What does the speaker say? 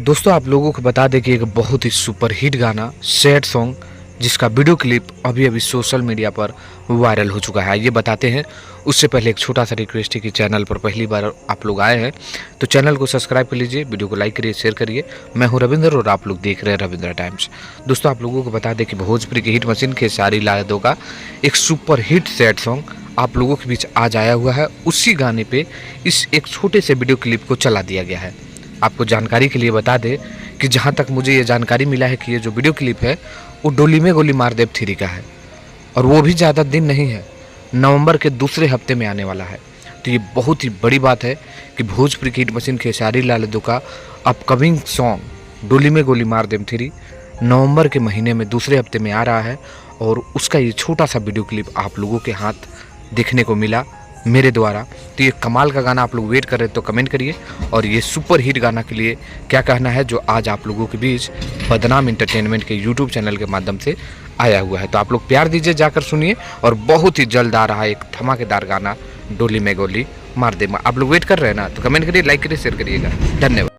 दोस्तों आप लोगों को बता दें कि एक बहुत ही सुपर हिट गाना सैड सॉन्ग जिसका वीडियो क्लिप अभी अभी सोशल मीडिया पर वायरल हो चुका है। ये बताते हैं उससे पहले एक छोटा सा रिक्वेस्ट है कि चैनल पर पहली बार आप लोग आए हैं तो चैनल को सब्सक्राइब कर लीजिए, वीडियो को लाइक करिए, शेयर करिए। मैं हूं रविंद्र और आप लोग देख रहे हैं रविंद्र टाइम्स। दोस्तों आप लोगों को बता दें कि भोजपुरी की हिट मशीन खेसारी लाल यादव का एक सुपर हिट सैड सॉन्ग आप लोगों के बीच आज आया हुआ है। उसी गाने पे इस एक छोटे से वीडियो क्लिप को चला दिया गया है। आपको जानकारी के लिए बता दें कि जहां तक मुझे ये जानकारी मिला है कि ये जो वीडियो क्लिप है वो डोली में गोली मार देव 3 का है और वो भी ज़्यादा दिन नहीं है, नवंबर के दूसरे हफ्ते में आने वाला है। तो ये बहुत ही बड़ी बात है कि भोजपुरी की हिट मशीन खेसारी लाल यादव का अपकमिंग सॉन्ग डोली में गोली मार देव 3 नवंबर के महीने में दूसरे हफ्ते में आ रहा है और उसका ये छोटा सा वीडियो क्लिप आप लोगों के हाथ देखने को मिला मेरे द्वारा। तो ये कमाल का गाना आप लोग वेट कर रहे हैं तो कमेंट करिए और ये सुपर हिट गाना के लिए क्या कहना है जो आज आप लोगों के बीच बदनाम एंटरटेनमेंट के यूट्यूब चैनल के माध्यम से आया हुआ है। तो आप लोग प्यार दीजिए, जाकर सुनिए और बहुत ही जल्द आ रहा है एक धमाकेदार गाना डोली में गोली मार दे। आप लोग वेट कर रहे हैं ना, तो कमेंट करिए, लाइक करिए, शेयर करिएगा। धन्यवाद।